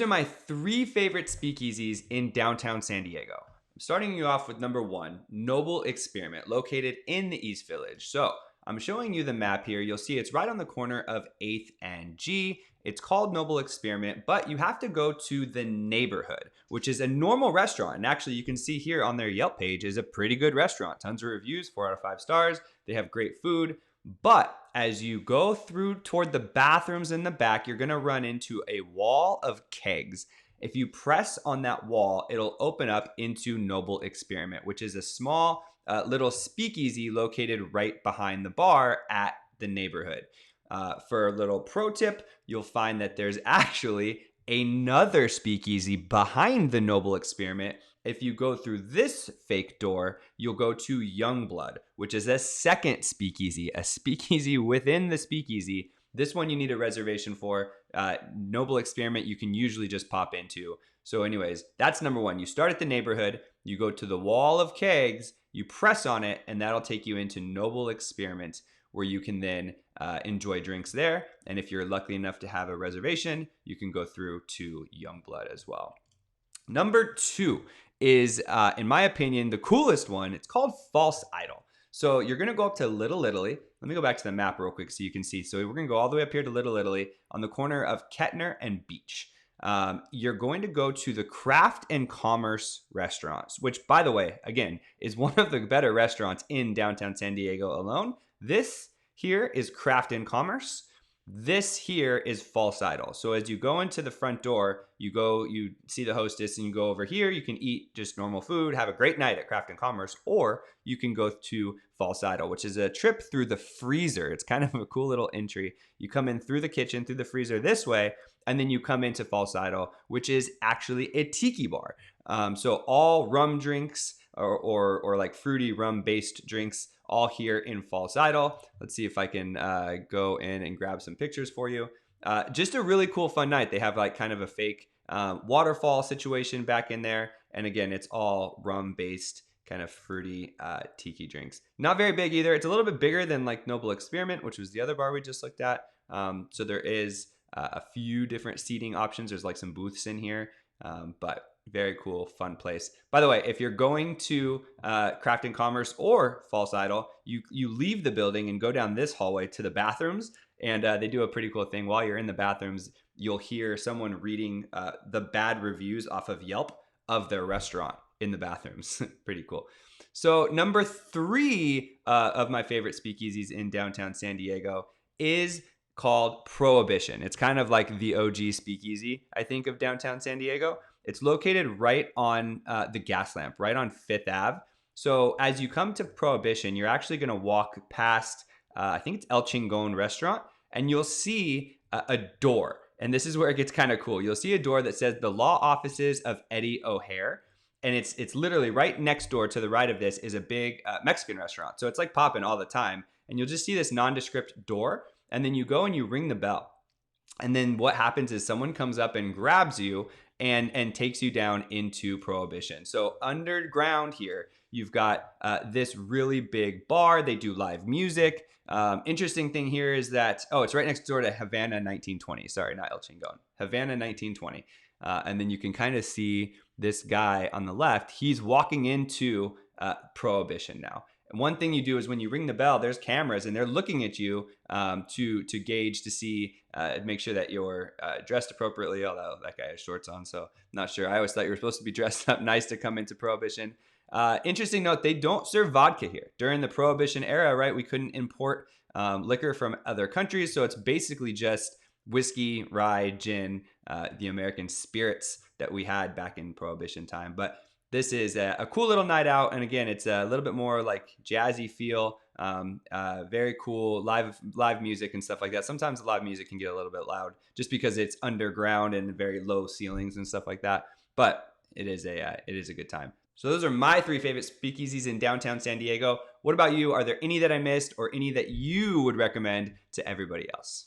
These are my 3 favorite speakeasies in downtown San Diego. I'm starting you off with number 1, Noble Experiment, located in the East Village. So I'm showing you the map here. You'll see it's right on the corner of 8th and G. It's called Noble Experiment, but you have to go to the neighborhood, which is a normal restaurant. And actually, you can see here on their Yelp page is a pretty good restaurant. Tons of reviews, 4 out of 5 stars. They have great food. But as you go through toward the bathrooms in the back, you're going to run into a wall of kegs. If you press on that wall, it'll open up into Noble Experiment, which is a small little speakeasy located right behind the bar at the neighborhood. For a little pro tip, you'll find that there's actually another speakeasy behind the Noble Experiment. If you go through this fake door, you'll go to Youngblood, which is a second speakeasy, a speakeasy within the speakeasy. This one you need a reservation for. Noble Experiment you can usually just pop into. So anyways, that's number 1. You start at the neighborhood, you go to the wall of kegs, you press on it, and that'll take you into Noble Experiment, where you can then enjoy drinks there. And if you're lucky enough to have a reservation, you can go through to Youngblood as well. Number 2 is, in my opinion, the coolest one. It's called False Idol. So you're going to go up to Little Italy. Let me go back to the map real quick so you can see. So we're going to go all the way up here to Little Italy on the corner of Kettner and Beach. You're going to go to the Craft and Commerce restaurants, which, by the way, again, is one of the better restaurants in downtown San Diego alone. This here is Craft and Commerce. This here is False Idol. So as you go into the front door, you see the hostess and you go over here. You can eat just normal food, have a great night at Craft and Commerce, or you can go to False Idol, which is a trip through the freezer. It's kind of a cool little entry. You come in through the kitchen, through the freezer this way, and then you come into False Idol, which is actually a tiki bar. So all rum drinks or like fruity rum-based drinks all here in False Idol. Let's see if I can go in and grab some pictures for you. Just a really cool, fun night. They have like kind of a fake waterfall situation back in there. And again, it's all rum-based kind of fruity tiki drinks. Not very big either. It's a little bit bigger than like Noble Experiment, which was the other bar we just looked at. So there is a few different seating options. There's like some booths in here, but very cool, fun place. By the way, if you're going to Craft and Commerce or False Idol, you leave the building and go down this hallway to the bathrooms. And they do a pretty cool thing. While you're in the bathrooms, you'll hear someone reading the bad reviews off of Yelp of their restaurant in the bathrooms. Pretty cool. So number 3 of my favorite speakeasies in downtown San Diego is called Prohibition. It's kind of like the OG speakeasy, I think, of downtown San Diego. It's located right on the gas lamp, right on 5th Ave. So as you come to Prohibition, you're actually going to walk past, I think it's El Chingon restaurant, and you'll see a door. And this is where it gets kind of cool. You'll see a door that says the Law Offices of Eddie O'Hare. And it's literally right next door to the right of this is a big Mexican restaurant. So it's like popping all the time. And you'll just see this nondescript door. And then you go and you ring the bell. And then what happens is someone comes up and grabs you and takes you down into Prohibition. So underground here, you've got this really big bar. They do live music. Interesting thing here is that, it's right next door to Havana 1920. Sorry, not El Chingon. Havana 1920. And then you can kind of see this guy on the left. He's walking into Prohibition now. And one thing you do is when you ring the bell, there's cameras and they're looking at you to gauge, to see, make sure that you're dressed appropriately. Although that guy has shorts on, so not sure. I always thought you were supposed to be dressed up nice to come into Prohibition. Interesting note, they don't serve vodka here. During the Prohibition era, right, we couldn't import liquor from other countries. So it's basically just whiskey, rye, gin, the American spirits that we had back in Prohibition time. But this is a cool little night out. And again, it's a little bit more like jazzy feel, very cool live music and stuff like that. Sometimes the live music can get a little bit loud just because it's underground and very low ceilings and stuff like that. But it is a good time. So those are my 3 favorite speakeasies in downtown San Diego. What about you? Are there any that I missed or any that you would recommend to everybody else?